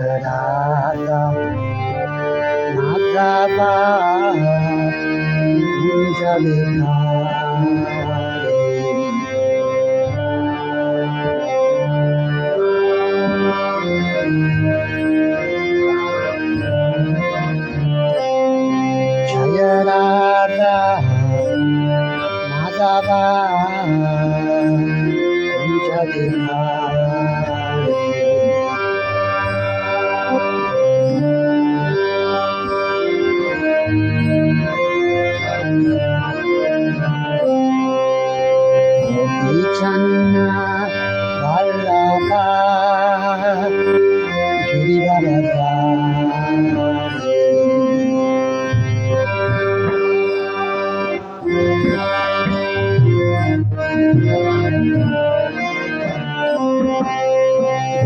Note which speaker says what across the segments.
Speaker 1: राधा माधवा कुंज बिहारी Jai राधा माधवा कुंज Bihari Channa Vallabha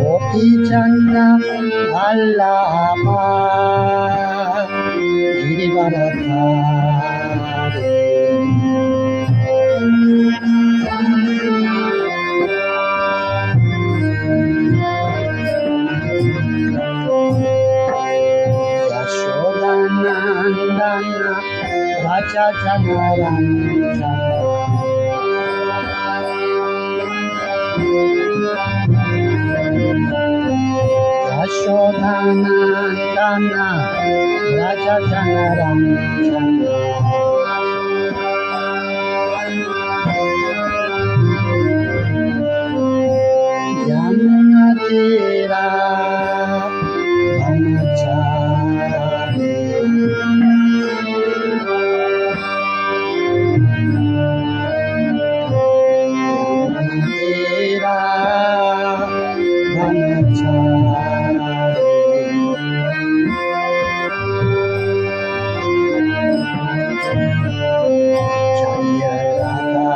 Speaker 1: Gopi Channa Vallabha Girivaradhari Yashodanandana Raja Janaranjana Yashodanandana Raja Janaranjana Yamuna Tira Brahmachari Tira Brahmachari Jaya Radha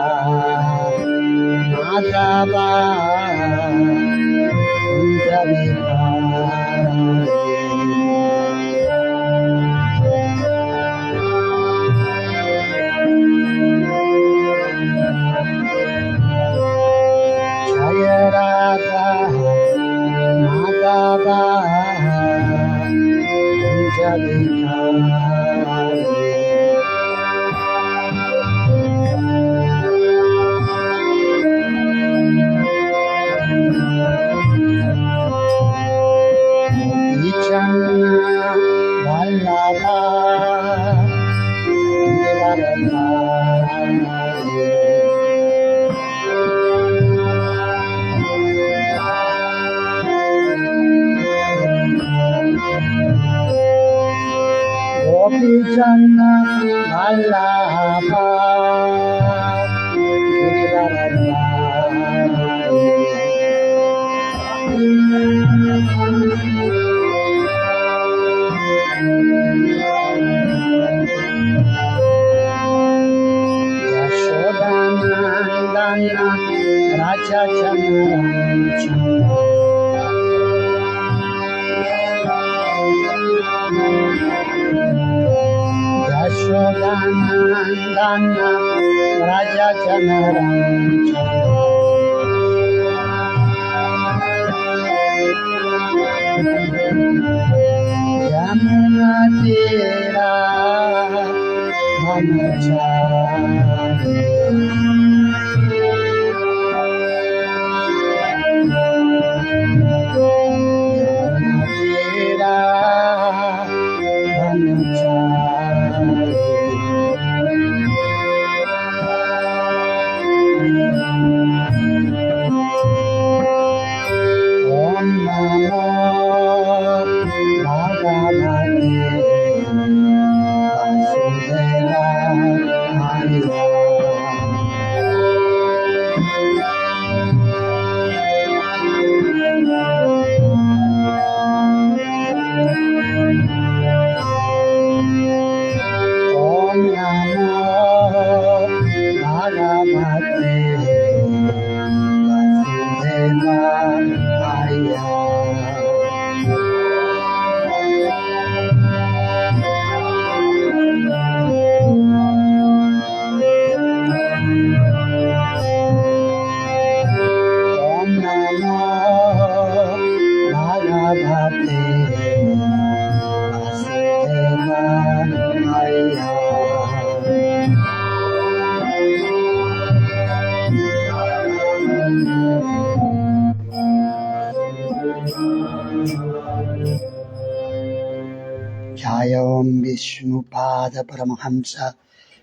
Speaker 1: Madhava Kunja Vihari Jaya Radha Madhava Kunja Vihari Channa Vallabha Girivaradhari Gopi Channa Vallabha Yashodanandana Raja Janaranjana Yashodanandana Raja Janaranjana Yamuna Tira Brahmachari Yamuna Tira Brahmachari Om Namo Bhagavate Vasudevaya Om Namo Bhagavate Vasudevaya Vasudevaya. Jaya Om Vishnupada Paramahamsa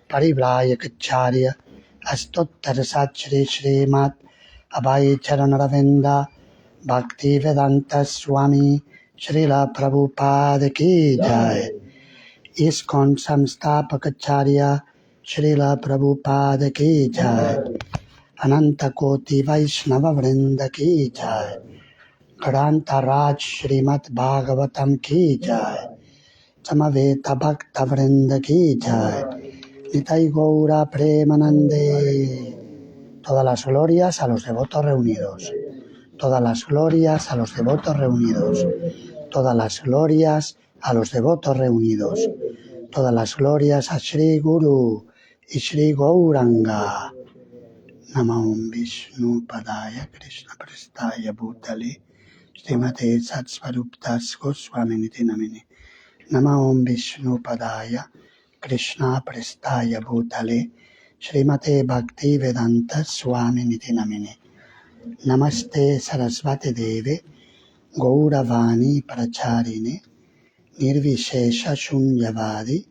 Speaker 1: Parivrayakacharya Astottarasat Shri Srimat Abhay Charanaravinda Bhaktivedanta Swami Srila Prabhupada Ki Jai. ISKCON Samstapakacharya Srila Prabhupada Ki Jai. Ananta Koti Vaishnava Vrinda Ki Jai. Granta Raj Srimad Bhagavatam Ki Jai. Samaveta Bhakta Vrinda Ki Jai. Nitai Gaura Premanande. Todas las glorias a los devotos reunidos. Todas las glorias a los devotos reunidos. Todas las glorias a los devotos reunidos. Todas las glorias a Shri Guru y Shri Gauranga. Namah Vishnu Padaya Krishna Prestaya Bhutale Srimate Satsvaruptas Goswami Niti Namine. Namah Vishnu Padaya Krishna Prestaya Bhutale Srimate Bhakti Vedanta Swami Niti Namine. Namaste Sarasvati Deve Gauravani Pracharine Nirvishesha Shunyavadi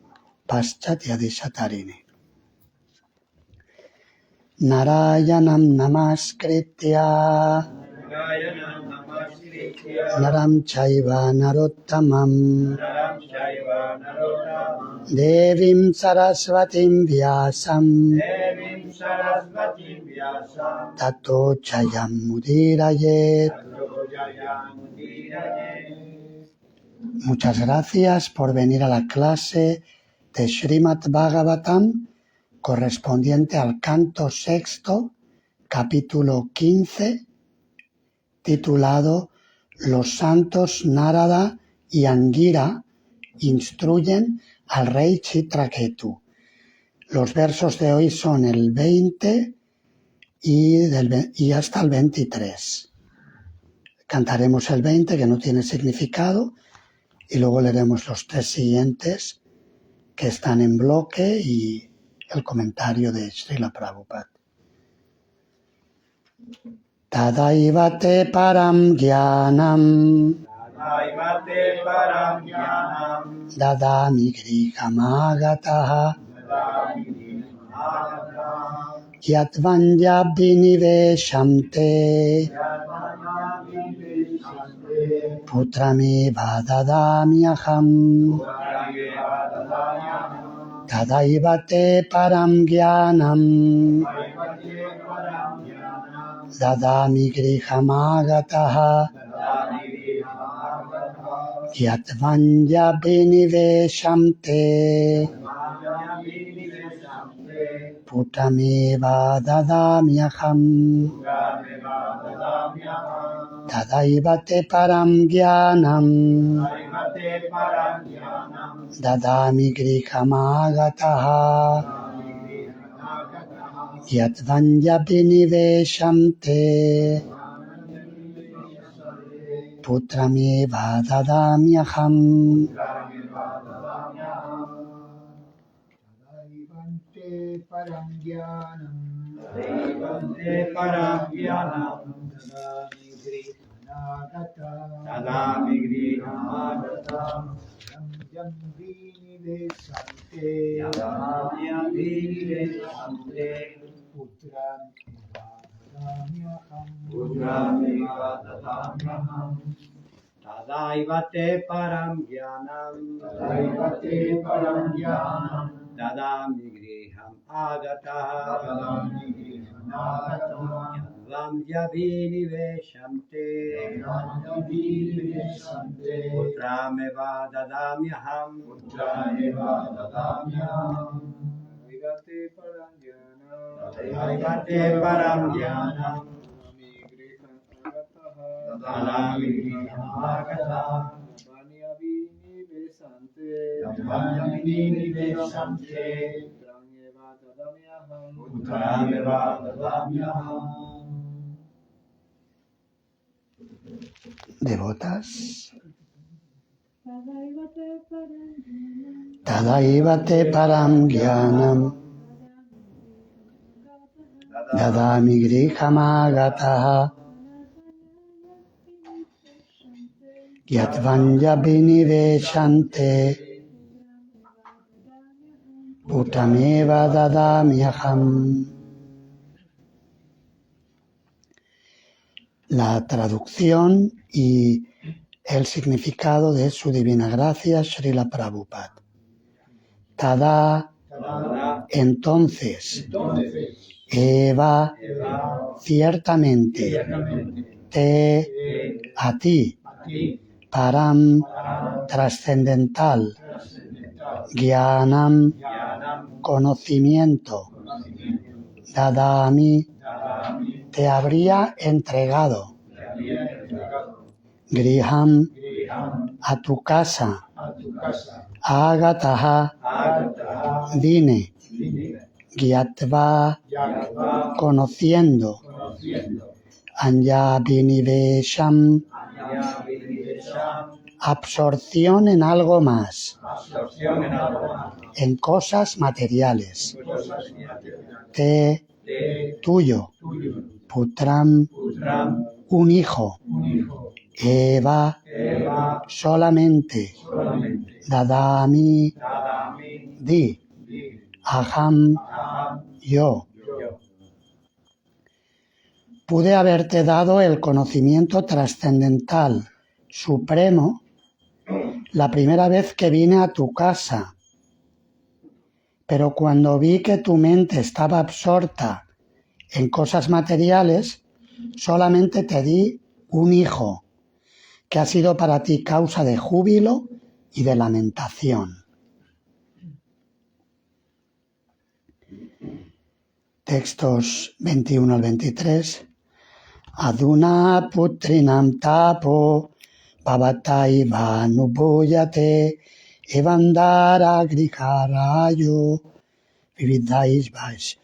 Speaker 1: Paschatyadesatarine. Narayanam Namaskritya Naram Chaiva Narottamam Devim Sarasvatim Vyasam Tato Jayam Mudirayet. Muchas gracias por venir a la clase de Srimad Bhagavatam correspondiente al canto sexto, capítulo 15, titulado Los santos Narada y Angira instruyen al rey Chitraketu. Los versos de hoy son el 20 y hasta el 23. Cantaremos el 20, que no tiene significado, y luego leeremos los 3 siguientes, que están en bloque, y el comentario de Srila Prabhupada. Tadaivate param jnanam dadami grihamagataha yatvanya biniveshamte putrameva dadamyaham. Tadaivate param jnanam dadami grihamagataha yatvanya biniveshamte putrameva dadamyaham. Tadaivate param jnanam dadami grihamagataha yatvanya biniveshamte putrameva dadamyaham.
Speaker 2: Tadami grihamagata Tadaivate param jnanam dadami griham agataha yadvam yabiniveshamte putrameva dadamyaham. Tadaivate param jnanam dadami griham agataha
Speaker 1: Devotas, Tadaiva te param jnanam dadami grihamagataha yatvanya viniveshante putameva dadamyaham. La traducción y el significado de su divina gracia, Srila Prabhupada. Tada, entonces, Eva, ciertamente, te, a ti, param, trascendental, Jnanam, conocimiento, Dadami, te habría entregado, Griham, a tu casa, Agataha, vine, Gyatva, conociendo, Anya Vinivesham, absorción en algo más, en cosas materiales, te, tuyo, Putram, un hijo, Eva, solamente, Dadami, di, Aham, yo. Pude haberte dado el conocimiento trascendental supremo la primera vez que vine a tu casa, pero cuando vi que tu mente estaba absorta en cosas materiales, solamente te di un hijo, que ha sido para ti causa de júbilo y de lamentación. Textos 21 al 23. Aduna putrinam tapo bhavatai vanubhuyate evandara griharayo vividaivash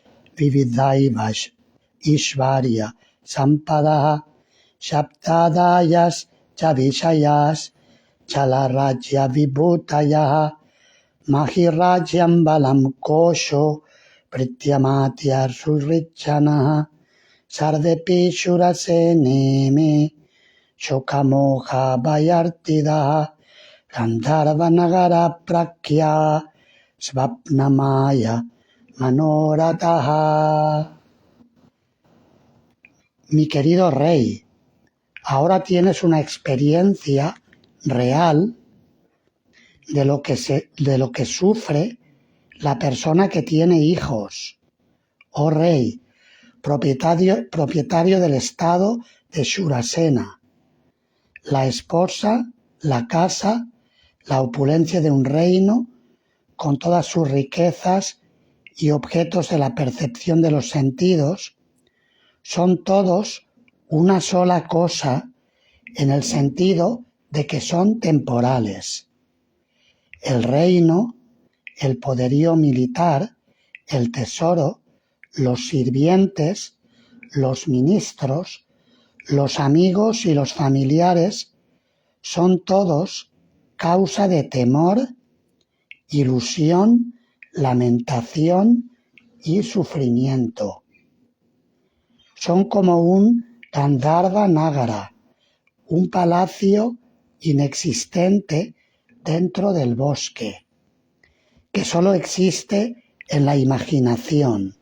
Speaker 1: ishvarya sampada shaptadayas chavishayas chalarajya vibhutaya mahirajyam balam kosho prityamatya surrichana sardepi shuraseneme shokamoha vayartida gandharva nagara prakya svapnamaya manorataha. Mi querido rey, ahora tienes una experiencia real de lo que sufre la persona que tiene hijos. Oh rey, propietario del estado de Shurasena, la esposa, la casa, la opulencia de un reino, con todas sus riquezas y objetos de la percepción de los sentidos, son todos una sola cosa en el sentido de que son temporales. El reino, el poderío militar, el tesoro, los sirvientes, los ministros, los amigos y los familiares son todos causa de temor, ilusión, lamentación y sufrimiento. Son como un Gandharva Nagara, un palacio inexistente dentro del bosque, que solo existe en la imaginación.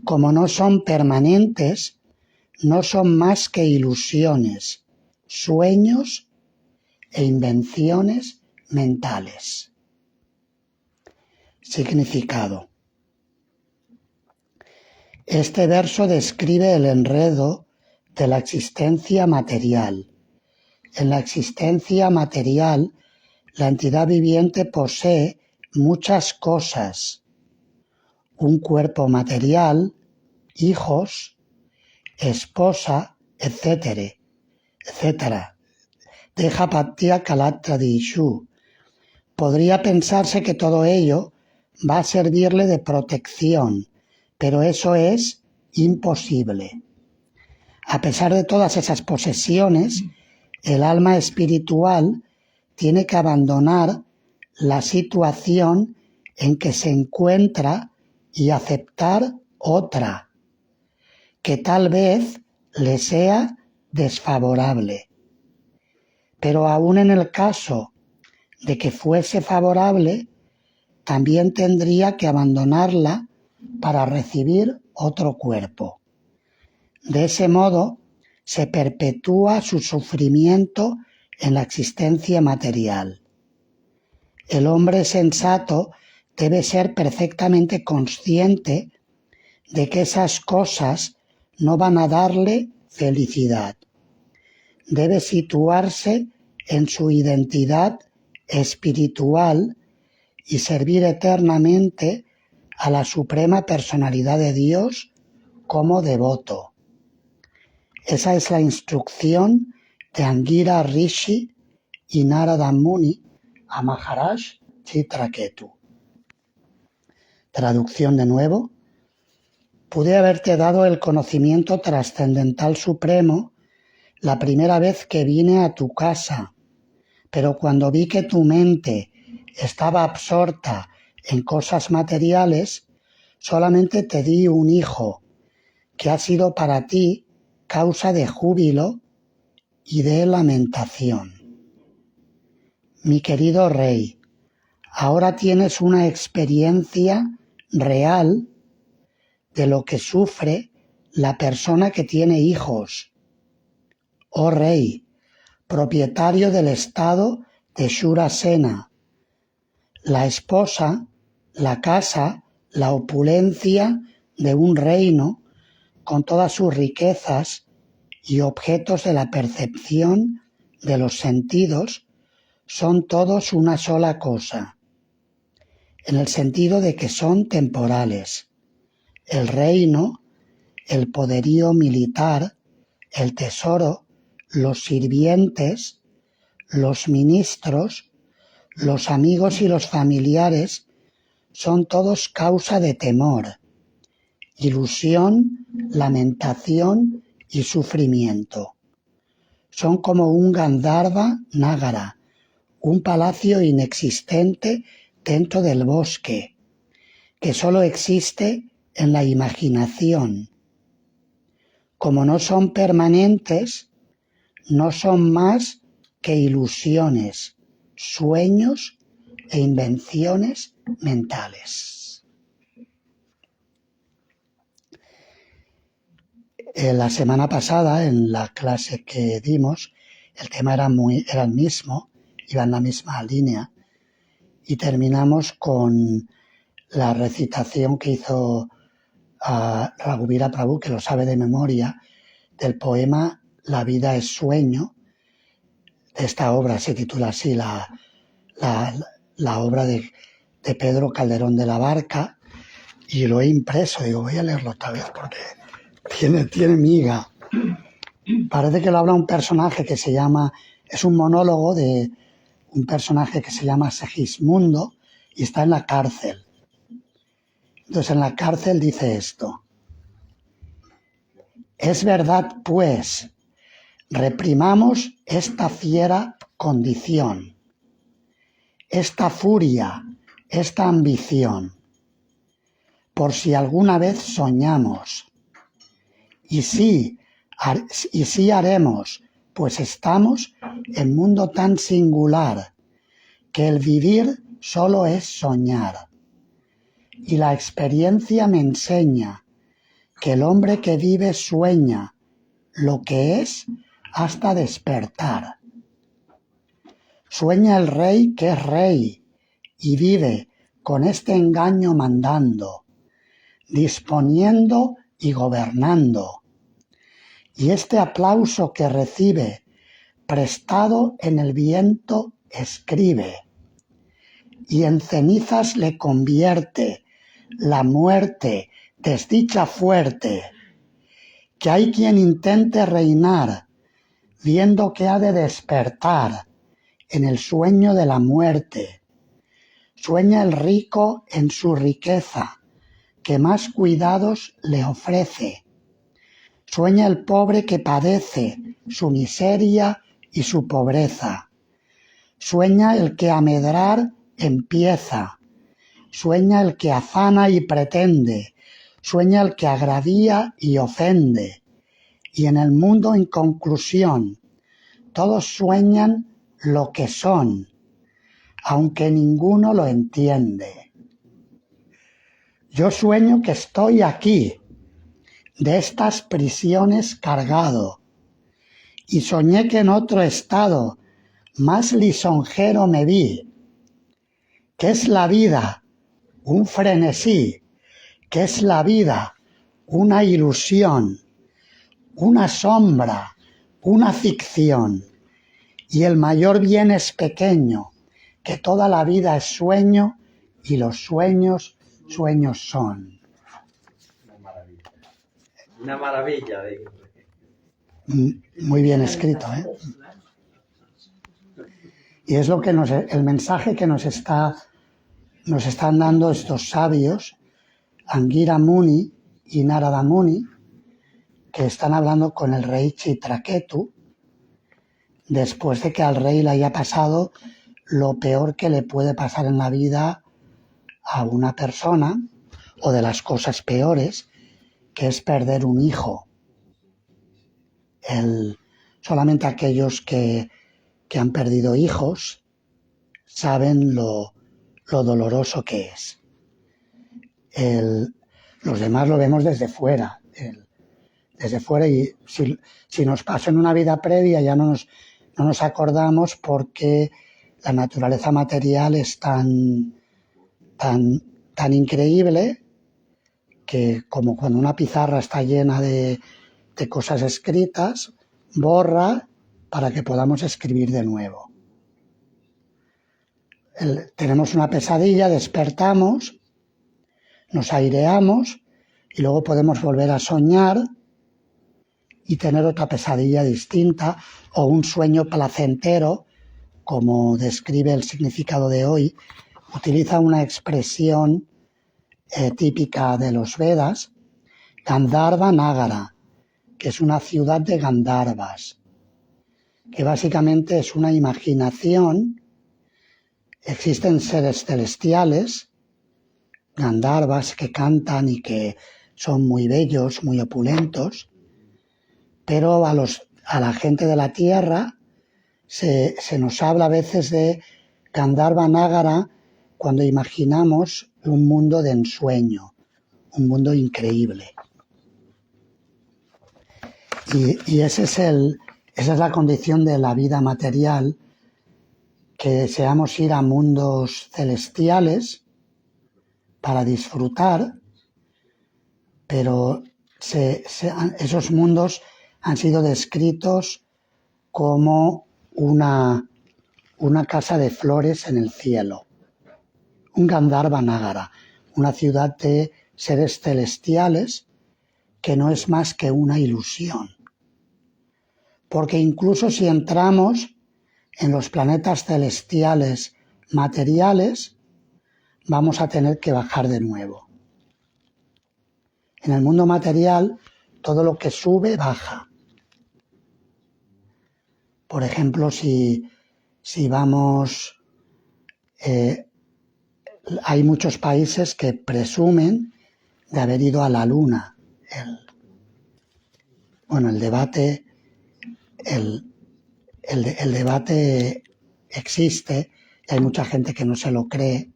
Speaker 1: Como no son permanentes, no son más que ilusiones, sueños e invenciones mentales. Significado. Este verso describe el enredo de la existencia material. En la existencia material, la entidad viviente posee muchas cosas: un cuerpo material, hijos, esposa, etc. Deja patya kalatra dishu. Podría pensarse que todo ello va a servirle de protección, pero eso es imposible. A pesar de todas esas posesiones, el alma espiritual tiene que abandonar la situación en que se encuentra y aceptar otra, que tal vez le sea desfavorable. Pero aún en el caso de que fuese favorable, también tendría que abandonarla para recibir otro cuerpo. De ese modo, se perpetúa su sufrimiento en la existencia material. El hombre sensato debe ser perfectamente consciente de que esas cosas no van a darle felicidad. Debe situarse en su identidad espiritual y servir eternamente a la Suprema Personalidad de Dios como devoto. Esa es la instrucción de Angira Rishi y Narada Muni a Maharaj Chitraketu. Traducción de nuevo. Pude haberte dado el conocimiento trascendental supremo la primera vez que vine a tu casa, pero cuando vi que tu mente estaba absorta en cosas materiales, solamente te di un hijo, que ha sido para ti causa de júbilo y de lamentación. Mi querido rey, ahora tienes una experiencia real de lo que sufre la persona que tiene hijos. Oh rey, propietario del estado de Shurasena, la esposa, la casa, la opulencia de un reino con todas sus riquezas y objetos de la percepción de los sentidos son todos una sola cosa, en el sentido de que son temporales. El reino, el poderío militar, el tesoro, los sirvientes, los ministros, los amigos y los familiares son todos causa de temor, ilusión, lamentación y sufrimiento. Son como un Gandharva Nagara, un palacio inexistente dentro del bosque, que solo existe en la imaginación. Como no son permanentes, no son más que ilusiones, sueños e invenciones mentales. La semana pasada, en la clase que dimos, el tema era el mismo, iba en la misma línea, y terminamos con la recitación que hizo Raghuvira Prabhu, que lo sabe de memoria, del poema La vida es sueño. Esta obra se titula así, la obra de Pedro Calderón de la Barca, y lo he impreso. Digo, voy a leerlo otra vez porque tiene miga. Parece que lo habla un personaje que se llama, es un monólogo de un personaje que se llama Segismundo y está en la cárcel. Entonces en la cárcel dice esto: es verdad, pues, reprimamos esta fiera condición, esta furia, esta ambición, por si alguna vez soñamos. Y sí haremos, pues estamos en mundo tan singular que el vivir solo es soñar. Y la experiencia me enseña que el hombre que vive sueña lo que es hasta despertar. Sueña el rey que es rey y vive con este engaño mandando, disponiendo y gobernando. Y este aplauso que recibe, prestado en el viento, escribe, y en cenizas le convierte la muerte, desdicha fuerte, que hay quien intente reinar, viendo que ha de despertar en el sueño de la muerte. Sueña el rico en su riqueza, que más cuidados le ofrece. Sueña el pobre que padece su miseria y su pobreza. Sueña el que a medrar empieza. Sueña el que afana y pretende. Sueña el que agravía y ofende. Y en el mundo, en conclusión, todos sueñan lo que son, aunque ninguno lo entiende. Yo sueño que estoy aquí, de estas prisiones cargado, y soñé que en otro estado más lisonjero me vi, que es la vida un frenesí, que es la vida una ilusión, una sombra, una ficción, y el mayor bien es pequeño, que toda la vida es sueño y los sueños, sueños son.
Speaker 2: Una maravilla. Una maravilla, digo.
Speaker 1: Muy bien escrito, ¿eh? Y es lo que el mensaje que nos están dando estos sabios, Angira Muni y Narada Muni, que están hablando con el rey Chitraketu, después de que al rey le haya pasado lo peor que le puede pasar en la vida a una persona, o de las cosas peores, que es perder un hijo. Solamente aquellos que han perdido hijos saben lo doloroso que es. Los demás lo vemos desde fuera. Desde fuera, y si nos pasó en una vida previa ya no nos acordamos, porque la naturaleza material es tan increíble que, como cuando una pizarra está llena de cosas escritas, borra para que podamos escribir de nuevo. Tenemos una pesadilla, despertamos, nos aireamos y luego podemos volver a soñar y tener otra pesadilla distinta, o un sueño placentero, como describe el significado de hoy. Utiliza una expresión típica de los Vedas, Gandharva Nagara, que es una ciudad de Gandharvas, que básicamente es una imaginación. Existen seres celestiales, Gandharvas, que cantan y que son muy bellos, muy opulentos, pero a la gente de la tierra se nos habla a veces de Gandharva Nagara cuando imaginamos un mundo de ensueño, un mundo increíble. Y esa es la condición de la vida material, que deseamos ir a mundos celestiales para disfrutar, pero esos mundos han sido descritos como una casa de flores en el cielo, un Gandharva Nagara, una ciudad de seres celestiales que no es más que una ilusión. Porque incluso si entramos en los planetas celestiales materiales, vamos a tener que bajar de nuevo. En el mundo material, todo lo que sube, baja. Por ejemplo, si vamos... hay muchos países que presumen de haber ido a la Luna. El debate existe, y hay mucha gente que no se lo cree,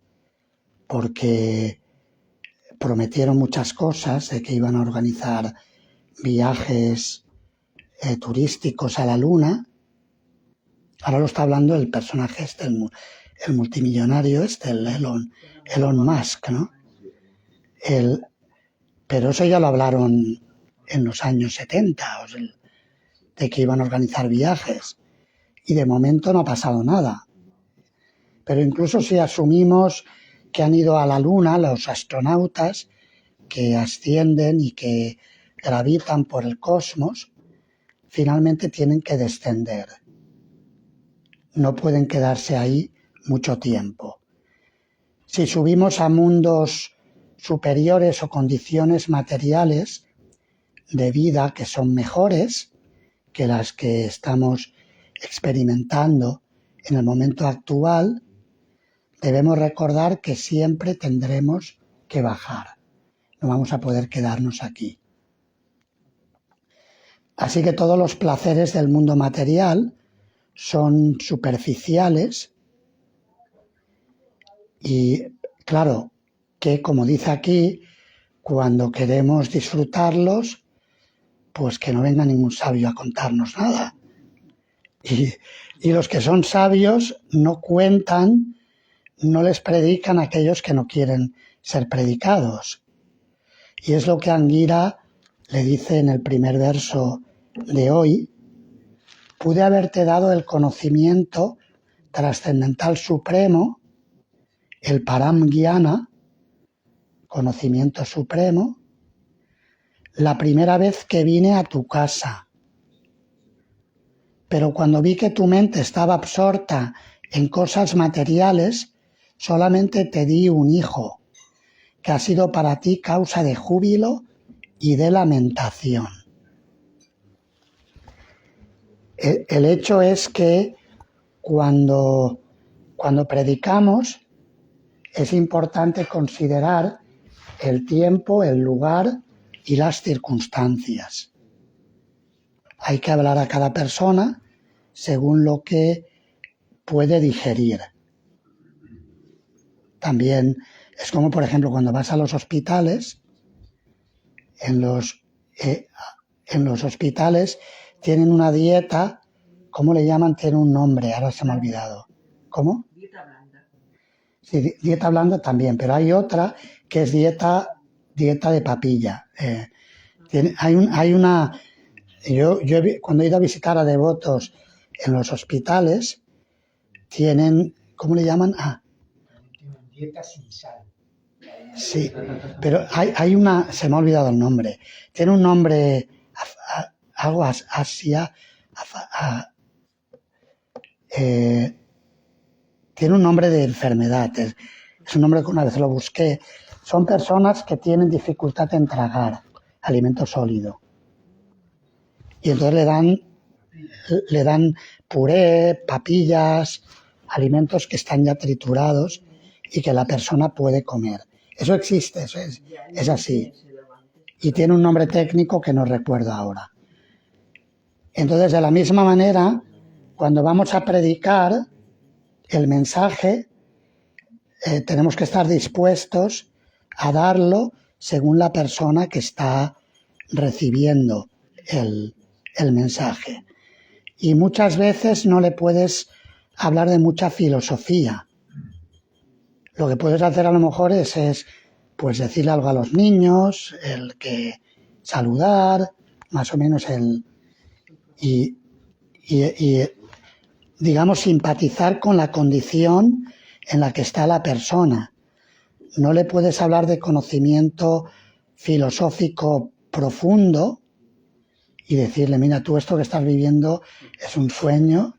Speaker 1: porque prometieron muchas cosas, de que iban a organizar viajes turísticos a la Luna. Ahora lo está hablando el personaje el multimillonario el Elon Musk, ¿no? Pero eso ya lo hablaron en los años 70, de que iban a organizar viajes, y de momento no ha pasado nada. Pero incluso si asumimos que han ido a la Luna los astronautas, que ascienden y que gravitan por el cosmos, finalmente tienen que descender. No pueden quedarse ahí mucho tiempo. Si subimos a mundos superiores o condiciones materiales de vida que son mejores que las que estamos experimentando en el momento actual, debemos recordar que siempre tendremos que bajar. No vamos a poder quedarnos aquí. Así que todos los placeres del mundo material son superficiales y, claro, que como dice aquí, cuando queremos disfrutarlos, pues que no venga ningún sabio a contarnos nada. Y los que son sabios no cuentan, no les predican a aquellos que no quieren ser predicados. Y es lo que Anguira le dice en el primer verso de hoy: pude haberte dado el conocimiento trascendental supremo, el Param Gyana, conocimiento supremo, la primera vez que vine a tu casa. Pero cuando vi que tu mente estaba absorta en cosas materiales, solamente te di un hijo, que ha sido para ti causa de júbilo y de lamentación. El hecho es que cuando predicamos es importante considerar el tiempo, el lugar y las circunstancias. Hay que hablar a cada persona según lo que puede digerir. También es como, por ejemplo, cuando vas a los hospitales, en los hospitales tienen una dieta, ¿cómo le llaman? Tiene un nombre, ahora se me ha olvidado. ¿Cómo?
Speaker 3: Dieta blanda.
Speaker 1: Sí, dieta blanda también, pero hay otra que es dieta de papilla. Cuando he ido a visitar a devotos en los hospitales, tienen, ¿cómo le llaman?
Speaker 4: Dieta sin sal.
Speaker 1: Sí, pero hay una, se me ha olvidado el nombre, tiene un nombre, algo Asia, tiene un nombre de enfermedad, es un nombre que una vez lo busqué. Son personas que tienen dificultad en tragar alimento sólido y entonces le dan puré, papillas, alimentos que están ya triturados y que la persona puede comer. Eso existe, eso es así. Y tiene un nombre técnico que no recuerdo ahora. Entonces, de la misma manera, cuando vamos a predicar el mensaje, tenemos que estar dispuestos a darlo según la persona que está recibiendo el mensaje. Y muchas veces no le puedes hablar de mucha filosofía. Lo que puedes hacer a lo mejor es pues decirle algo a los niños, el que saludar, más o menos y digamos simpatizar con la condición en la que está la persona. No le puedes hablar de conocimiento filosófico profundo y decirle, mira, tú esto que estás viviendo es un sueño,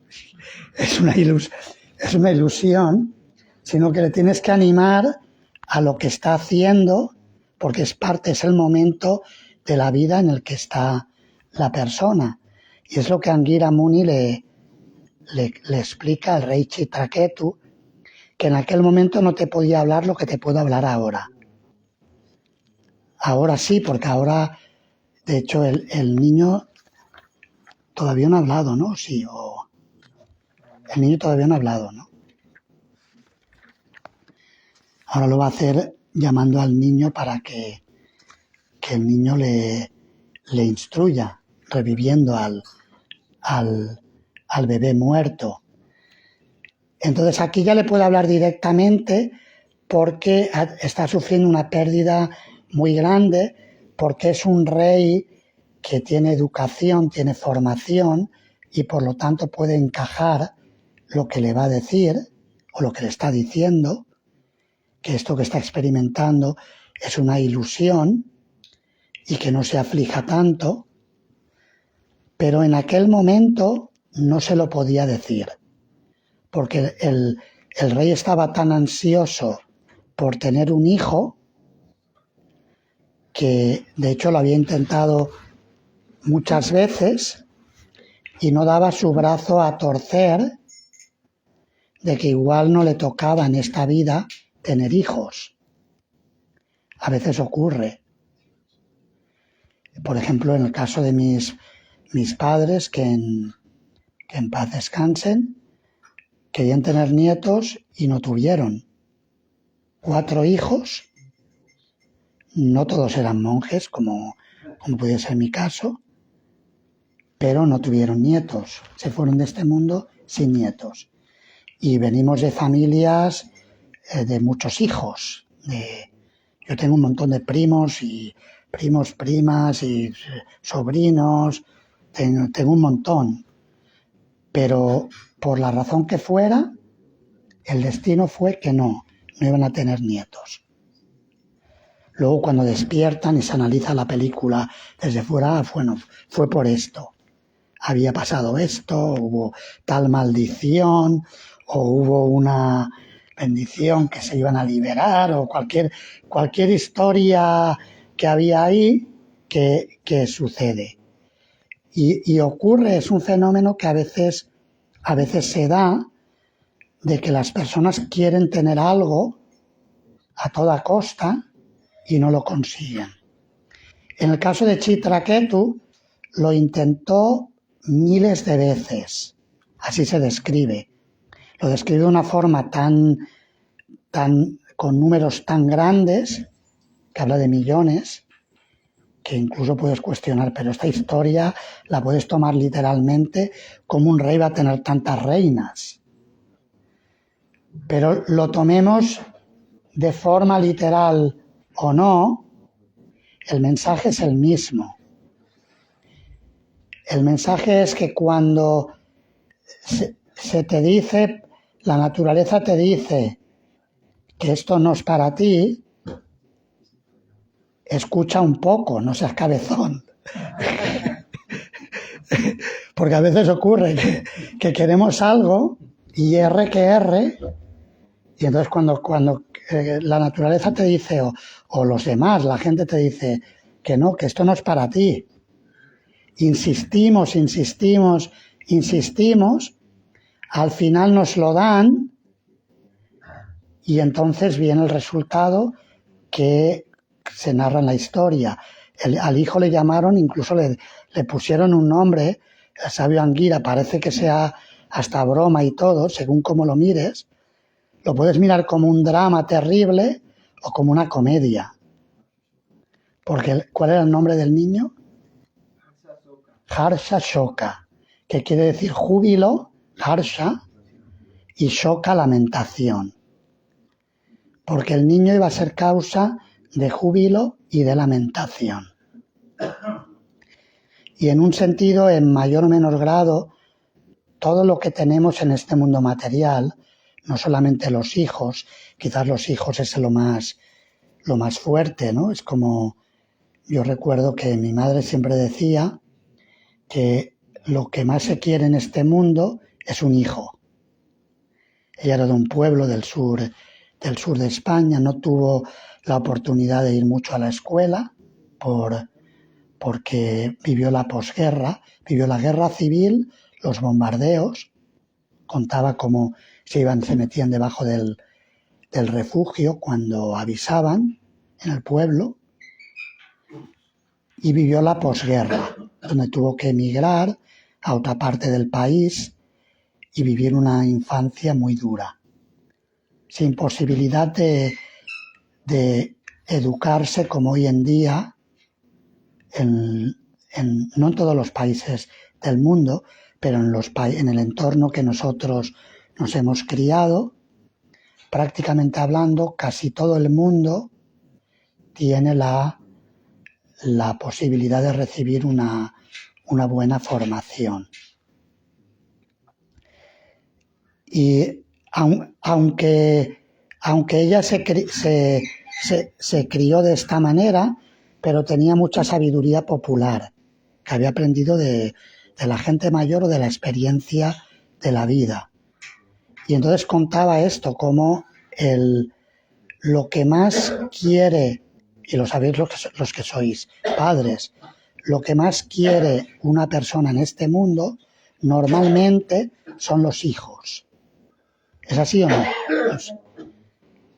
Speaker 1: es una ilusión, sino que le tienes que animar a lo que está haciendo, porque es el momento de la vida en el que está la persona. Y es lo que Anguira Muni le explica al rey Chitraketu, que en aquel momento no te podía hablar lo que te puedo hablar ahora. Ahora sí, porque ahora, de hecho, el niño todavía no ha hablado, ¿no? Sí, el niño todavía no ha hablado, ¿no? Ahora lo va a hacer llamando al niño para que el niño le instruya, reviviendo al bebé muerto. Entonces aquí ya le puede hablar directamente porque está sufriendo una pérdida muy grande, porque es un rey que tiene educación, tiene formación y por lo tanto puede encajar lo que le va a decir o lo que le está diciendo, que esto que está experimentando es una ilusión y que no se aflija tanto, pero en aquel momento no se lo podía decir, porque el rey estaba tan ansioso por tener un hijo que de hecho lo había intentado muchas veces y no daba su brazo a torcer de que igual no le tocaba en esta vida tener hijos. A veces ocurre. Por ejemplo, en el caso de mis padres, que en paz descansen, querían tener nietos y no tuvieron. 4 hijos, no todos eran monjes, como puede ser mi caso, pero no tuvieron nietos. Se fueron de este mundo sin nietos. Y venimos de familias de muchos hijos. Yo tengo un montón de primos, primas y sobrinos. Tengo un montón. Pero por la razón que fuera, el destino fue que no iban a tener nietos. Luego, cuando despiertan y se analiza la película desde fuera, bueno, fue por esto. Había pasado esto, hubo tal maldición, o hubo una bendición que se iban a liberar, o cualquier historia que había ahí que sucede. Y ocurre, es un fenómeno que a veces se da, de que las personas quieren tener algo a toda costa y no lo consiguen. En el caso de Chitraketu, lo intentó miles de veces. Así se describe. Lo describe de una forma con números tan grandes, que habla de millones, que incluso puedes cuestionar, pero esta historia la puedes tomar literalmente, como un rey va a tener tantas reinas. Pero lo tomemos de forma literal o no, el mensaje es el mismo. El mensaje es que cuando se te dice, la naturaleza te dice que esto no es para ti, escucha un poco, no seas cabezón. Porque a veces ocurre que queremos algo y erre, y entonces cuando la naturaleza te dice, o los demás, la gente te dice que no, que esto no es para ti, insistimos, al final nos lo dan y entonces viene el resultado que se narra en la historia. Al hijo le llamaron, incluso le pusieron un nombre, el sabio Anguira, parece que sea hasta broma y todo, según cómo lo mires. Lo puedes mirar como un drama terrible o como una comedia. Porque, ¿cuál era el nombre del niño? Harsha Shoka, que quiere decir júbilo, Harsha, y Shoka, lamentación. Porque el niño iba a ser causa de júbilo y de lamentación. Y en un sentido, en mayor o menor grado, todo lo que tenemos en este mundo material, no solamente los hijos, quizás los hijos es lo más fuerte, ¿no? Es como, yo recuerdo que mi madre siempre decía que lo que más se quiere en este mundo es un hijo. Ella era de un pueblo del sur de España, no tuvo la oportunidad de ir mucho a la escuela porque vivió la posguerra, vivió la guerra civil, los bombardeos, contaba cómo se metían debajo del refugio cuando avisaban en el pueblo, y vivió la posguerra, donde tuvo que emigrar a otra parte del país y vivir una infancia muy dura, sin posibilidad de educarse como hoy en día, no en todos los países del mundo, pero en el entorno que nosotros nos hemos criado, prácticamente hablando, casi todo el mundo tiene la posibilidad de recibir una buena formación. Y aunque ella se crió de esta manera, pero tenía mucha sabiduría popular, que había aprendido de la gente mayor o de la experiencia de la vida. Y entonces contaba esto, como lo que más quiere, y lo sabéis los que sois padres, lo que más quiere una persona en este mundo normalmente son los hijos. ¿Es así o no? Pues,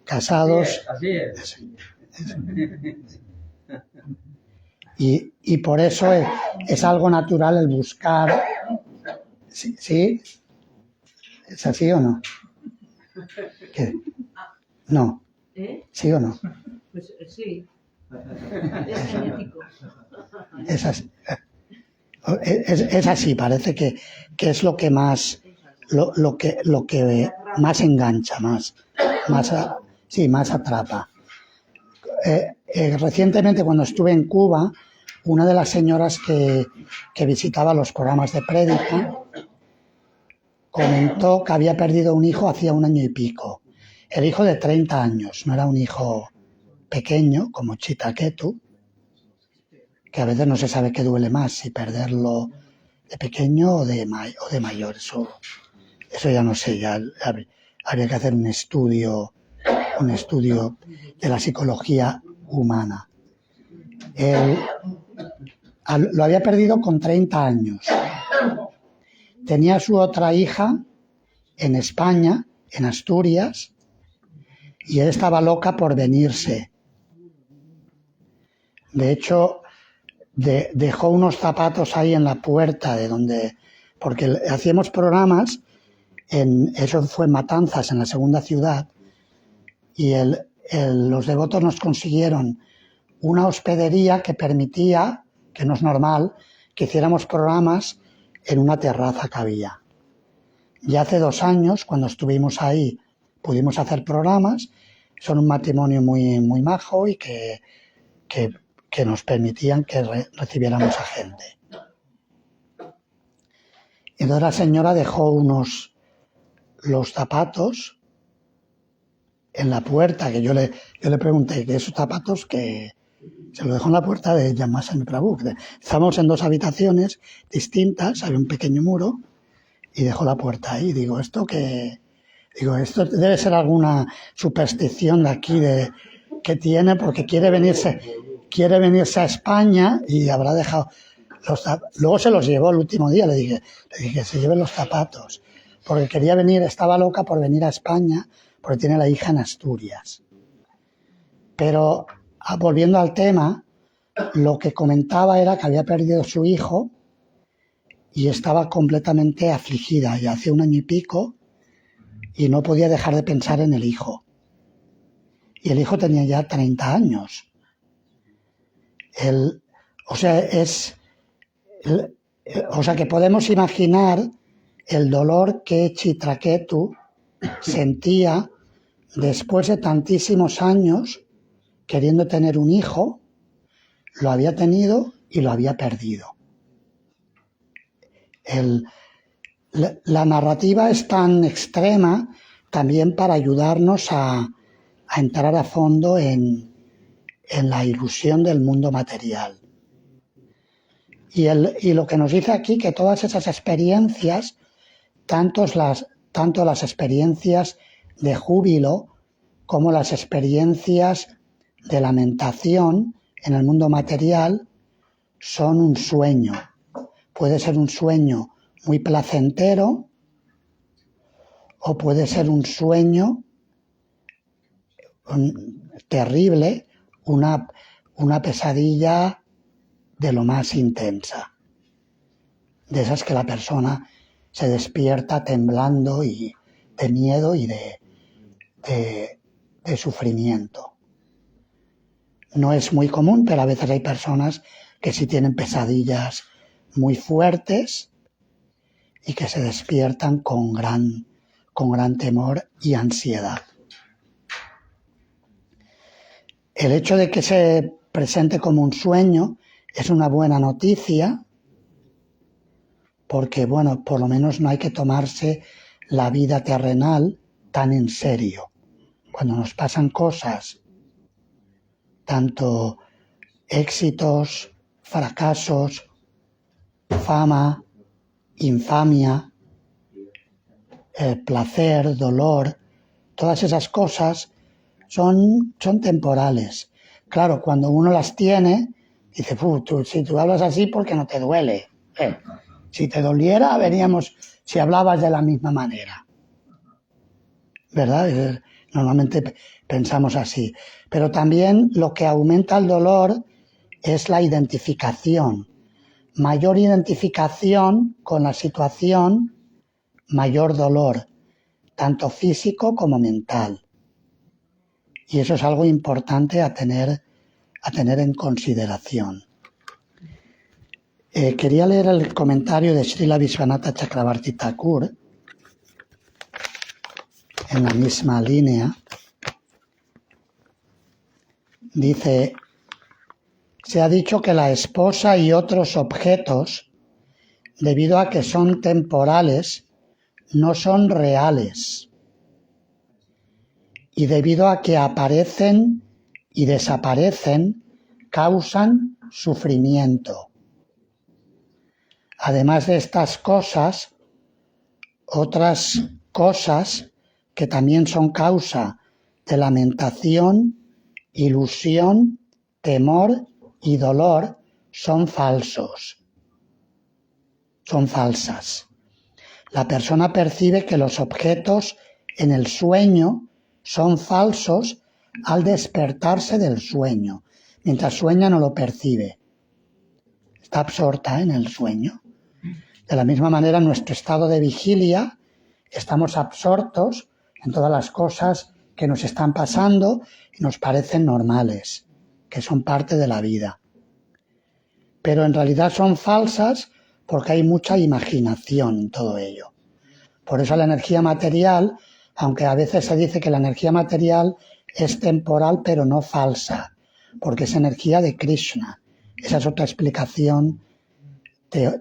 Speaker 1: casados.
Speaker 2: Así es.
Speaker 1: Y por eso es algo natural el buscar. ¿Sí? ¿Sí? ¿Es así o no? ¿Qué? No. ¿Sí o no?
Speaker 3: Pues sí, es genético.
Speaker 1: Es así. Es así, parece que es lo que más lo que más engancha, más atrapa. Recientemente, cuando estuve en Cuba, una de las señoras que visitaba los programas de prédica comentó que había perdido un hijo hacía 1 año y pico. El hijo de 30 años, no era un hijo pequeño como Chitaketu, que a veces no se sabe qué duele más, si perderlo de pequeño o de mayor. Eso ya no sé, ya habría que hacer un estudio de la psicología humana. Lo había perdido con 30 años. Tenía su otra hija en España, en Asturias, y él estaba loca por venirse. De hecho, dejó unos zapatos ahí en la puerta de donde, porque hacíamos programas, eso fue en Matanzas, en la segunda ciudad, y los devotos nos consiguieron una hospedería que permitía, que no es normal, que hiciéramos programas en una terraza que había. Y hace 2 años, cuando estuvimos ahí, pudimos hacer programas. Son un matrimonio muy, muy majo y que nos permitían que recibiéramos a gente. Entonces la señora dejó los zapatos en la puerta, que yo le pregunté que esos zapatos, que se lo dejó en la puerta de Yamasani Prabhu. Estábamos en 2 habitaciones distintas, había un pequeño muro, y dejó la puerta ahí. Digo, esto debe ser alguna superstición de aquí que tiene, porque quiere venirse a España y habrá dejado luego se los llevó el último día. Le dije que se lleven los zapatos, porque quería venir, estaba loca por venir a España, porque tiene la hija en Asturias. Pero volviendo al tema, lo que comentaba era que había perdido su hijo y estaba completamente afligida, ya hace 1 año y pico, y no podía dejar de pensar en el hijo. Y el hijo tenía ya 30 años. O sea que podemos imaginar el dolor que Chitraketu sentía después de tantísimos años queriendo tener un hijo. Lo había tenido y lo había perdido. La narrativa es tan extrema también para ayudarnos a entrar a fondo en la ilusión del mundo material. Y lo que nos dice aquí, que todas esas experiencias, tanto las experiencias de júbilo como las experiencias de lamentación en el mundo material, son un sueño. Puede ser un sueño muy placentero o puede ser un sueño terrible, una pesadilla de lo más intensa, de esas que la persona se despierta temblando y de miedo y de sufrimiento. No es muy común, pero a veces hay personas que sí tienen pesadillas muy fuertes y que se despiertan con gran temor y ansiedad. El hecho de que se presente como un sueño es una buena noticia, porque, bueno, por lo menos no hay que tomarse la vida terrenal tan en serio. Cuando nos pasan cosas, tanto éxitos, fracasos, fama, infamia, placer, dolor, todas esas cosas son temporales. Claro, cuando uno las tiene, dice, si tú hablas así, porque no te duele. Si te doliera, veríamos si hablabas de la misma manera. ¿verdad? Normalmente pensamos así. Pero también lo que aumenta el dolor es la identificación. Mayor identificación con la situación, mayor dolor, tanto físico como mental. Y eso es algo importante a tener en consideración. Quería leer el comentario de Srila Vishwanatha Chakravarti Thakur en la misma línea. Dice: se ha dicho que la esposa y otros objetos, debido a que son temporales, no son reales. Y debido a que aparecen y desaparecen, causan sufrimiento. Además de estas cosas, otras cosas que también son causa de lamentación, ilusión, temor y dolor son falsos. Son falsas. La persona percibe que los objetos en el sueño son falsos al despertarse del sueño. Mientras sueña no lo percibe. Está absorta en el sueño. De la misma manera, en nuestro estado de vigilia, estamos absortos en todas las cosas que nos están pasando y nos parecen normales, que son parte de la vida. Pero en realidad son falsas porque hay mucha imaginación en todo ello. Por eso la energía material, aunque a veces se dice que la energía material es temporal pero no falsa, porque es energía de Krishna. Esa es otra explicación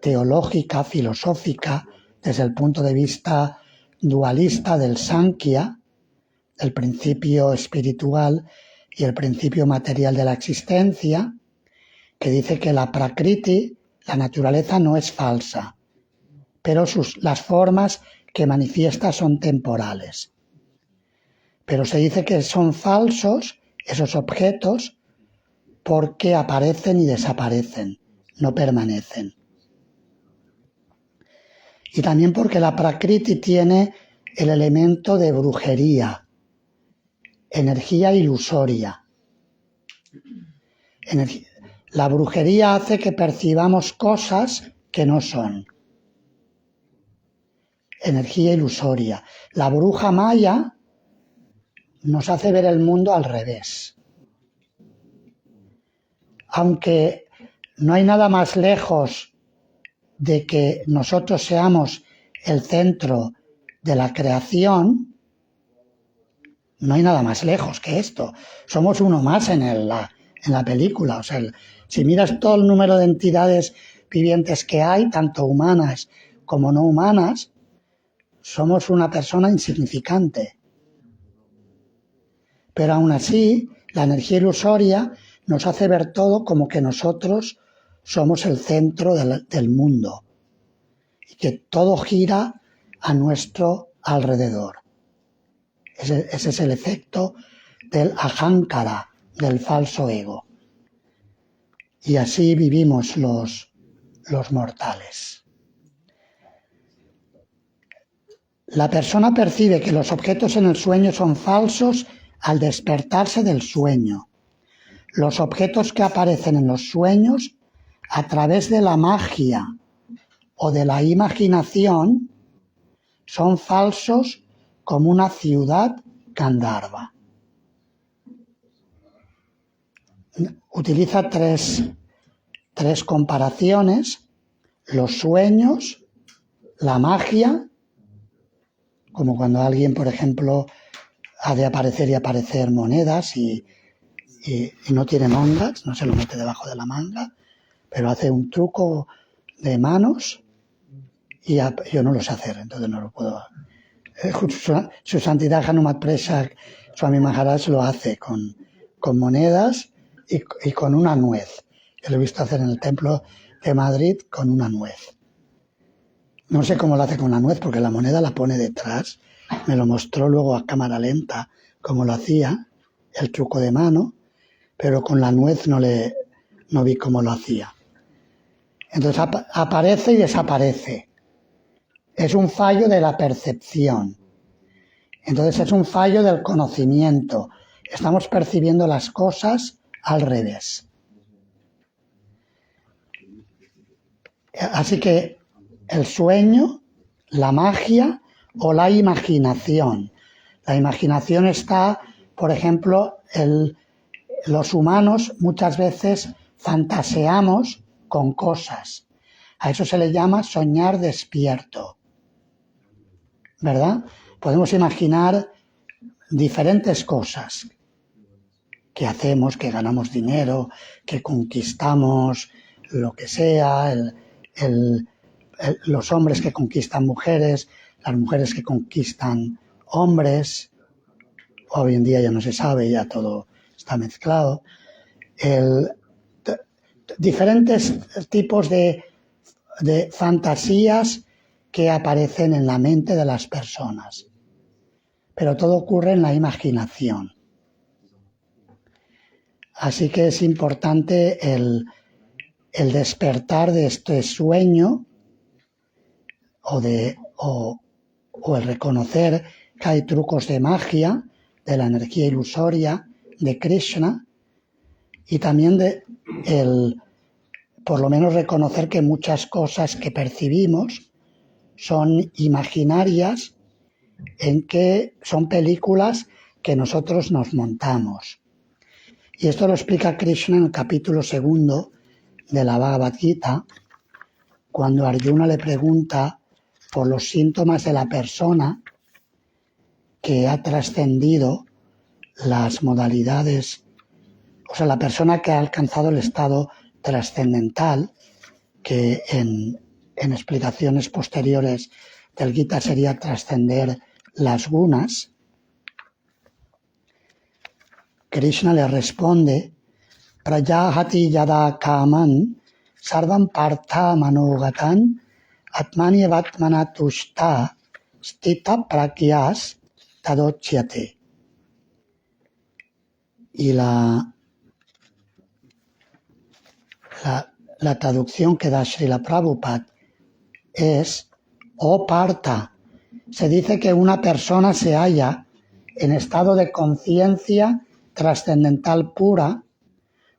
Speaker 1: teológica, filosófica, desde el punto de vista dualista del Sankhya, el principio espiritual y el principio material de la existencia, que dice que la Prakriti, la naturaleza, no es falsa, pero las formas que manifiesta son temporales. Pero se dice que son falsos esos objetos porque aparecen y desaparecen, no permanecen. Y también porque la Prakriti tiene el elemento de brujería, energía ilusoria. La brujería hace que percibamos cosas que no son. Energía ilusoria. La bruja maya nos hace ver el mundo al revés. Aunque no hay nada más lejos de que nosotros seamos el centro de la creación, no hay nada más lejos que esto. Somos uno más en la película. O sea, si miras todo el número de entidades vivientes que hay, tanto humanas como no humanas, somos una persona insignificante. Pero aún así, la energía ilusoria nos hace ver todo como que nosotros somos el centro del mundo y que todo gira a nuestro alrededor. Ese es el efecto del ahankara, del falso ego. Y así vivimos los mortales. La persona percibe que los objetos en el sueño son falsos al despertarse del sueño. Los objetos que aparecen en los sueños a través de la magia o de la imaginación son falsos como una ciudad Gandharva. Utiliza tres comparaciones: los sueños, la magia, como cuando alguien, por ejemplo, ha de aparecer y aparecer monedas y no tiene mangas, no se lo mete debajo de la manga, pero hace un truco de manos y yo no lo sé hacer, entonces no lo puedo. Su Santidad Hanumat Prasad Swami Maharaj lo hace con monedas y con una nuez. Yo lo he visto hacer en el templo de Madrid con una nuez. No sé cómo lo hace con la nuez porque la moneda la pone detrás. Me lo mostró luego a cámara lenta cómo lo hacía, el truco de mano, pero con la nuez no vi cómo lo hacía. Entonces aparece y desaparece. Es un fallo de la percepción. Entonces es un fallo del conocimiento. Estamos percibiendo las cosas al revés. Así que el sueño, la magia o la imaginación. La imaginación está, por ejemplo, los humanos muchas veces fantaseamos con cosas. A eso se le llama soñar despierto, ¿verdad? Podemos imaginar diferentes cosas que hacemos, que ganamos dinero, que conquistamos lo que sea, los hombres que conquistan mujeres, las mujeres que conquistan hombres. Hoy en día ya no se sabe, ya todo está mezclado. Diferentes tipos de fantasías que aparecen en la mente de las personas. Pero todo ocurre en la imaginación. Así que es importante el despertar de este sueño o el reconocer que hay trucos de magia, de la energía ilusoria de Krishna, y también por lo menos reconocer que muchas cosas que percibimos son imaginarias, en que son películas que nosotros nos montamos. Y esto lo explica Krishna en el capítulo 2 de la Bhagavad Gita, cuando Arjuna le pregunta por los síntomas de la persona que ha trascendido las modalidades, o sea, la persona que ha alcanzado el estado trascendental, que en explicaciones posteriores del Gita sería trascender las gunas. Krishna le responde: Prajahati yada kaman sarvam partha manogatan atmanyevatmana tushta stita prakyas tadochyate. Y la traducción que da Srila Prabhupada es: oh Partha, se dice que una persona se halla en estado de conciencia trascendental pura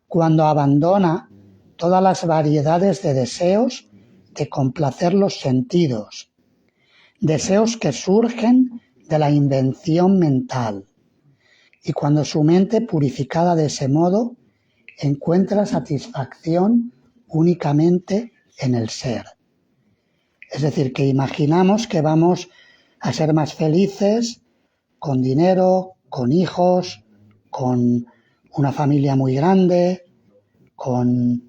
Speaker 1: cuando abandona todas las variedades de deseos de complacer los sentidos, deseos que surgen de la invención mental, y cuando su mente, purificada de ese modo, encuentra satisfacción únicamente en el ser. Es decir, que imaginamos que vamos a ser más felices con dinero, con hijos, con una familia muy grande, con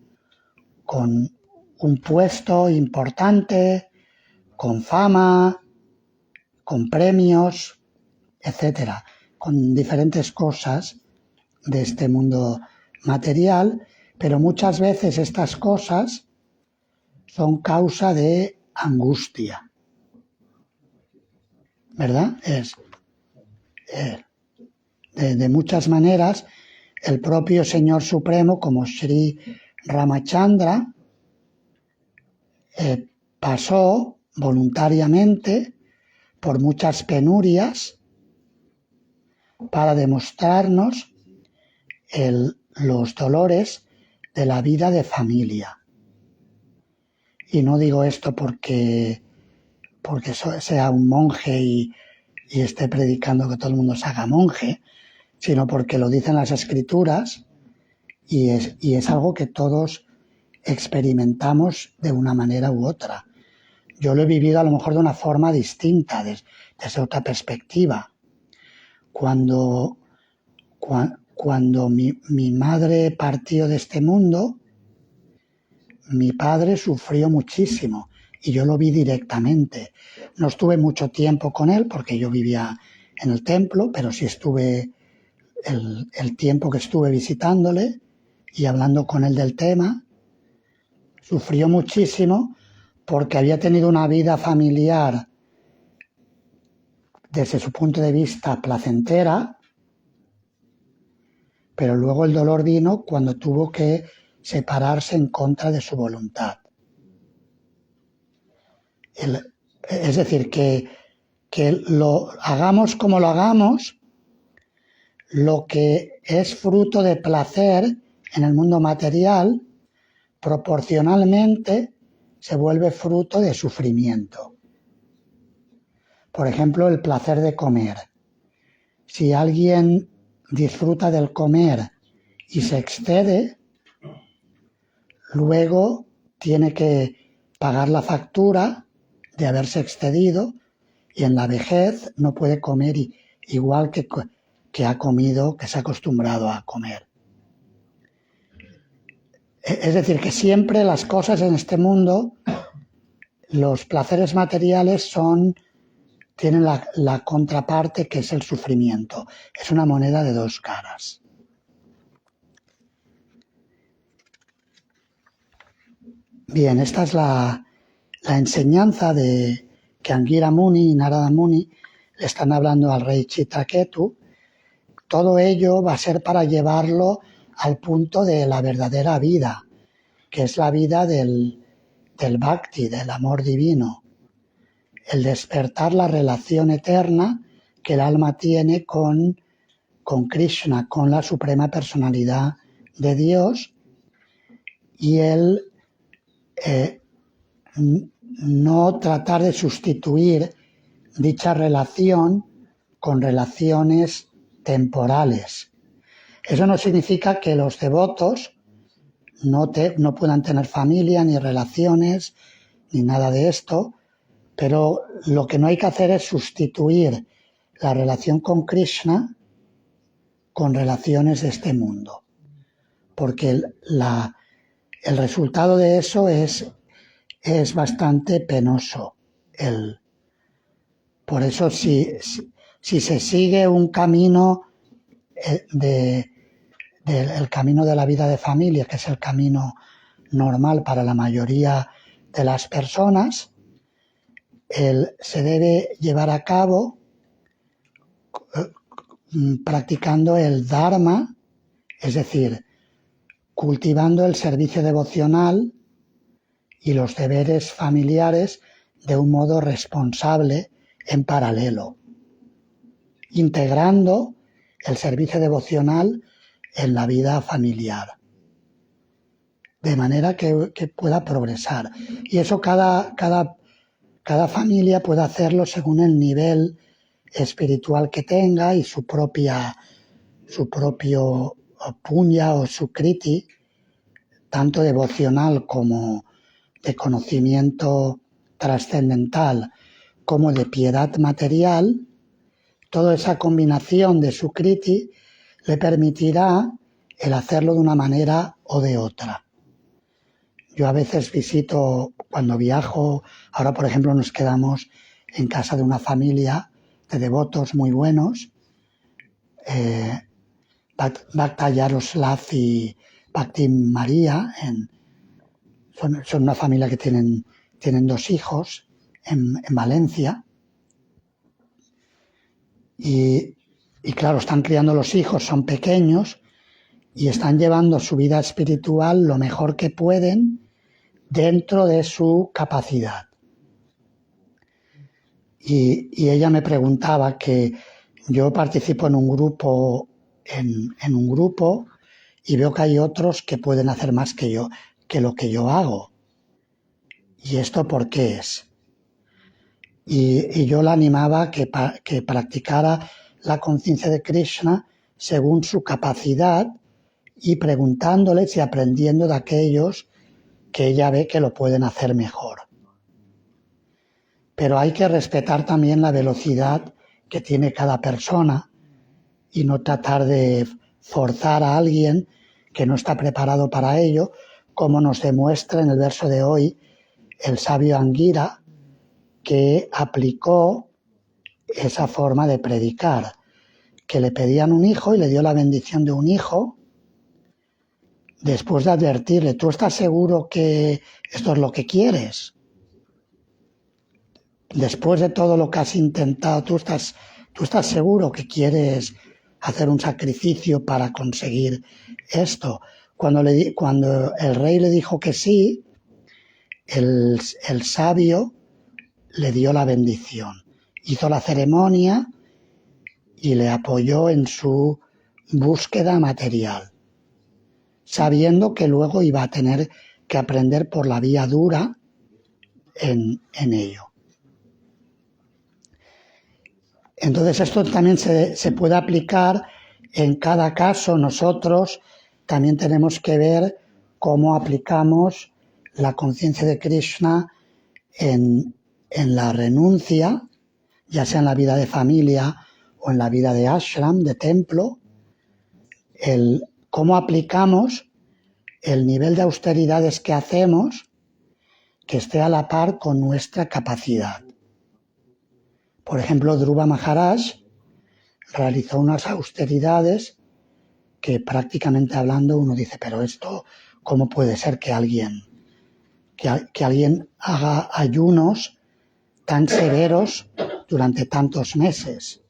Speaker 1: un puesto importante, con fama, con premios, etcétera, con diferentes cosas de este mundo material, pero muchas veces estas cosas son causa de angustia, ¿verdad? De muchas maneras, el propio Señor Supremo, como Sri Ramachandra, pasó voluntariamente por muchas penurias para demostrarnos los dolores de la vida de familia. Y no digo esto porque sea un monje y esté predicando que todo el mundo se haga monje, sino porque lo dicen las Escrituras y es algo que todos experimentamos de una manera u otra. Yo lo he vivido a lo mejor de una forma distinta, desde otra perspectiva. Cuando mi madre partió de este mundo, mi padre sufrió muchísimo y yo lo vi directamente. No estuve mucho tiempo con él porque yo vivía en el templo, pero sí estuve el tiempo que estuve visitándole y hablando con él del tema. Sufrió muchísimo porque había tenido una vida familiar desde su punto de vista placentera, pero luego el dolor vino cuando tuvo que separarse en contra de su voluntad. Es decir, que que lo hagamos como lo hagamos, lo que es fruto de placer en el mundo material, proporcionalmente se vuelve fruto de sufrimiento. Por ejemplo, el placer de comer. Si alguien disfruta del comer y se excede, luego tiene que pagar la factura de haberse excedido y en la vejez no puede comer igual que ha comido, que se ha acostumbrado a comer. Es decir, que siempre las cosas en este mundo, los placeres materiales tienen la contraparte que es el sufrimiento. Es una moneda de dos caras. Bien, esta es la enseñanza que Angira Muni y Narada Muni le están hablando al rey Chitraketu. Todo ello va a ser para llevarlo al punto de la verdadera vida, que es la vida del bhakti, del amor divino, el despertar la relación eterna que el alma tiene con Krishna, con la suprema personalidad de Dios, y el no tratar de sustituir dicha relación con relaciones temporales. Eso no significa que los devotos no puedan tener familia, ni relaciones, ni nada de esto, pero lo que no hay que hacer es sustituir la relación con Krishna con relaciones de este mundo, porque el resultado de eso es bastante penoso. Por eso, si se sigue un camino el camino de la vida de familia, que es el camino normal para la mayoría de las personas, se debe llevar a cabo practicando el Dharma, es decir, cultivando el servicio devocional y los deberes familiares de un modo responsable en paralelo, integrando el servicio devocional en la vida familiar, de manera que pueda progresar. Y eso cada familia puede hacerlo según el nivel espiritual que tenga y su propio punya o sukriti, tanto devocional como de conocimiento trascendental, como de piedad material. Toda esa combinación de sukriti le permitirá el hacerlo de una manera o de otra. Yo a veces visito, cuando viajo, ahora por ejemplo nos quedamos en casa de una familia de devotos muy buenos, Bhakta Yaroslav y Bhakti María, son una familia que tienen 2 hijos en Valencia, y claro, están criando los hijos, son pequeños y están llevando su vida espiritual lo mejor que pueden dentro de su capacidad. Y ella me preguntaba que yo participo en un grupo, en un grupo, y veo que hay otros que pueden hacer más que yo, que lo que yo hago. ¿Y esto por qué es? Y yo la animaba que practicara la conciencia de Krishna según su capacidad y preguntándoles y aprendiendo de aquellos que ella ve que lo pueden hacer mejor. Pero hay que respetar también la velocidad que tiene cada persona y no tratar de forzar a alguien que no está preparado para ello, como nos demuestra en el verso de hoy el sabio Angira, que aplicó esa forma de predicar, que le pedían un hijo y le dio la bendición de un hijo, después de advertirle: ¿tú estás seguro que esto es lo que quieres? Después de todo lo que has intentado, ¿tú estás seguro que quieres hacer un sacrificio para conseguir esto? Cuando el rey le dijo que sí, el sabio le dio la bendición hizo la ceremonia y le apoyó en su búsqueda material, sabiendo que luego iba a tener que aprender por la vía dura en ello. Entonces esto también se puede aplicar en cada caso. Nosotros también tenemos que ver cómo aplicamos la conciencia de Krishna en la renuncia, ya sea en la vida de familia o en la vida de ashram, de templo, cómo aplicamos el nivel de austeridades que hacemos que esté a la par con nuestra capacidad. Por ejemplo, Dhruva Maharaj realizó unas austeridades que prácticamente hablando uno dice, pero esto, ¿cómo puede ser que alguien haga ayunos tan severos durante tantos meses?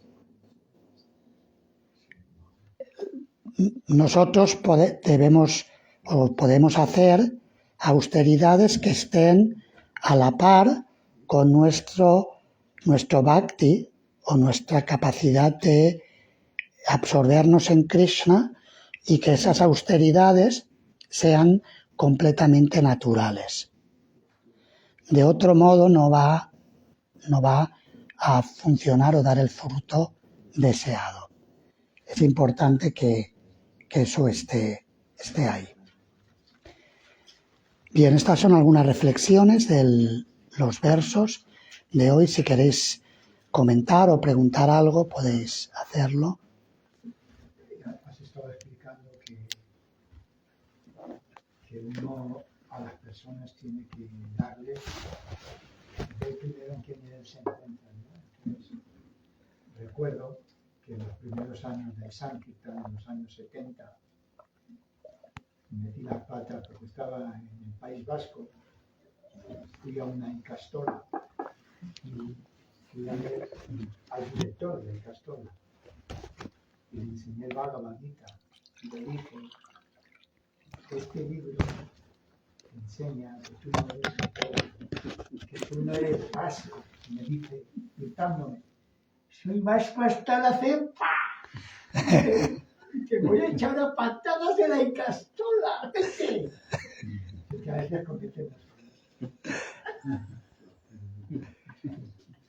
Speaker 1: Nosotros podemos hacer austeridades que estén a la par con nuestro bhakti o nuestra capacidad de absorbernos en Krishna y que esas austeridades sean completamente naturales. De otro modo no va a funcionar o dar el fruto deseado. Es importante que eso esté ahí. Bien, estas son algunas reflexiones de los versos de hoy. Si queréis comentar o preguntar algo, podéis hacerlo.
Speaker 4: Has estado explicando que uno a las personas tiene que darles, ver primero en qué nivel se encuentran, ¿no? Entonces, recuerdo que en los primeros años del Sankirtan, en los años 70, metí las patas porque estaba en el País Vasco, fui a una Icastola y fui a ver al director de Icastola y le enseñé el Bhagavad Gita y le dije, este libro enseña que tú no eres pobre, que tú no eres vasco. Y me dice, gritándome, soy vasco hasta la cepa. Que voy a echar a patadas de la Icastola. Vete. Porque a veces cometemos.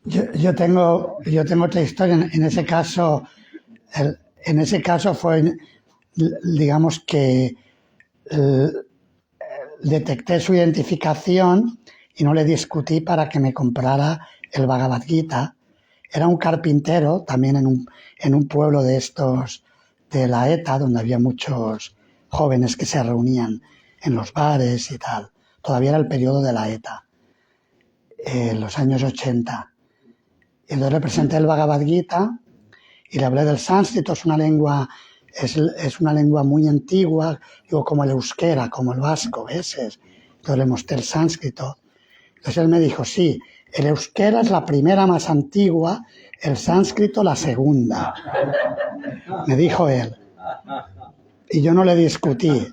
Speaker 1: Yo tengo otra historia. En ese caso fue, digamos que detecté su identificación y no le discutí para que me comprara el Bhagavad Gita. Era un carpintero también en un pueblo de estos de la ETA, donde había muchos jóvenes que se reunían en los bares y tal. Todavía era el periodo de la ETA, en los años 80. Y entonces le presenté el Bhagavad Gita y le hablé del sánscrito. Es una lengua muy antigua, digo, como el euskera, como el vasco, ¿ves? Entonces le mostré el sánscrito. Entonces él me dijo, sí, el euskera es la primera más antigua, el sánscrito la segunda. Me dijo él. Y yo no le discutí.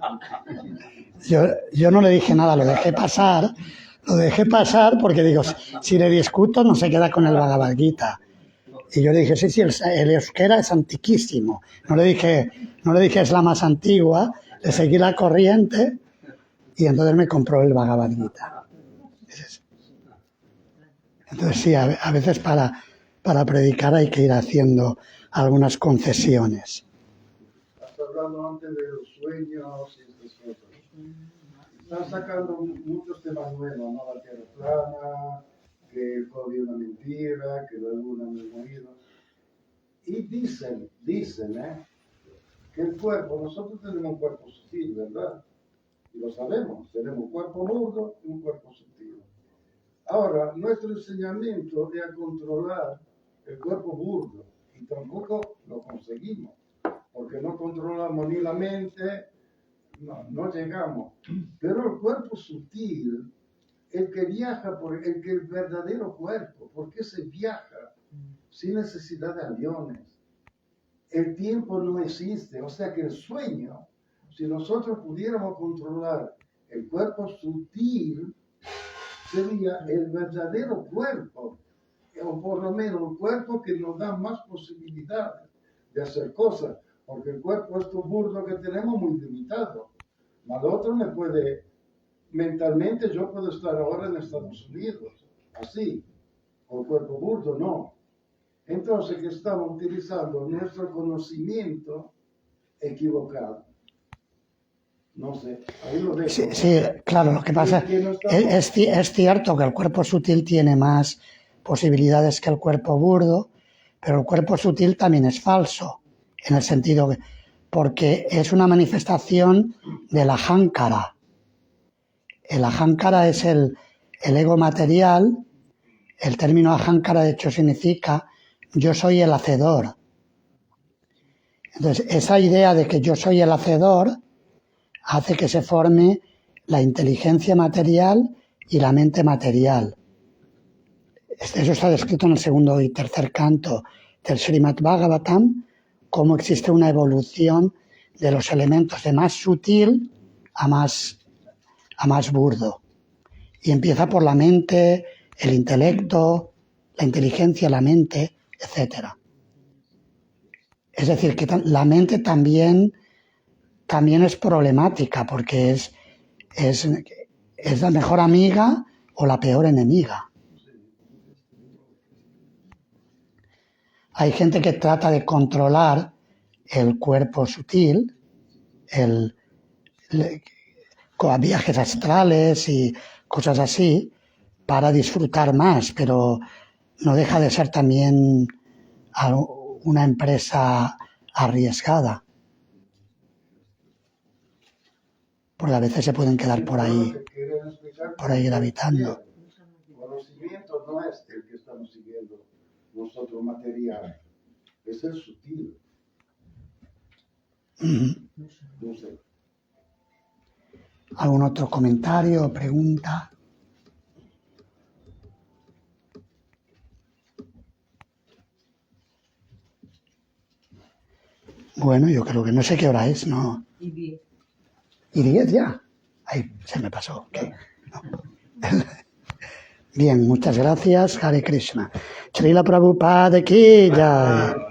Speaker 1: Yo no le dije nada, lo dejé pasar porque digo, si le discuto no se queda con el Bhagavad Gita. Y yo le dije, sí, el euskera es antiquísimo. No le dije es la más antigua, le seguí la corriente y entonces me compró el Bhagavad Gita. Entonces sí, a veces para predicar hay que ir haciendo algunas concesiones.
Speaker 5: Estás hablando antes de los sueños y estas cosas. Están sacando muchos temas nuevos, ¿no? La tierra plana, que el COVID es una mentira, que la luna no es movido. Y dicen, que el cuerpo, nosotros tenemos un cuerpo sutil, ¿verdad? Y lo sabemos, tenemos un cuerpo burdo y un cuerpo sutil. Ahora, nuestro enseñamiento es a controlar el cuerpo burdo y tampoco lo conseguimos, porque no controlamos ni la mente, no llegamos. Pero el cuerpo sutil, el que viaja, el verdadero cuerpo, ¿por qué se viaja sin necesidad de aviones? El tiempo no existe, o sea que el sueño, si nosotros pudiéramos controlar el cuerpo sutil, sería el verdadero cuerpo. o por lo menos el cuerpo que nos da más posibilidades de hacer cosas, porque el cuerpo esto burdo que tenemos muy limitado. Al otro me puede, mentalmente yo puedo estar ahora en Estados Unidos, así, con cuerpo burdo, no. Entonces que estamos utilizando nuestro conocimiento equivocado. No sé, ahí lo dejo.
Speaker 1: Sí, sí, claro, lo que pasa
Speaker 5: Que no estamos-
Speaker 1: es cierto que el cuerpo sutil tiene más posibilidades que el cuerpo burdo, pero el cuerpo sutil también es falso, en el sentido que, porque es una manifestación de la ahankara. El ahankara es el ego material. El término ahankara, de hecho, significa yo soy el hacedor. Entonces, esa idea de que yo soy el hacedor hace que se forme la inteligencia material y la mente material. Eso está descrito en el segundo y tercer canto del Srimad Bhagavatam, cómo existe una evolución de los elementos de más sutil a más burdo. Y empieza por la mente, el intelecto, la inteligencia, la mente, etc. Es decir, que la mente también es problemática, porque es la mejor amiga o la peor enemiga. Hay gente que trata de controlar el cuerpo sutil, con viajes astrales y cosas así, para disfrutar más, pero no deja de ser también una empresa arriesgada, porque a veces se pueden quedar por ahí gravitando.
Speaker 5: El conocimiento no es el que estamos siguiendo nosotros material, es el sutil. No sé.
Speaker 1: ¿Algún otro comentario o pregunta? Bueno, yo creo que no sé qué hora es, ¿no?
Speaker 3: Y 10.
Speaker 1: ¿Y 10 ya? Ahí se me pasó. Okay. No. Bien, muchas gracias. Hare Krishna. Srila Prabhupada ki jai.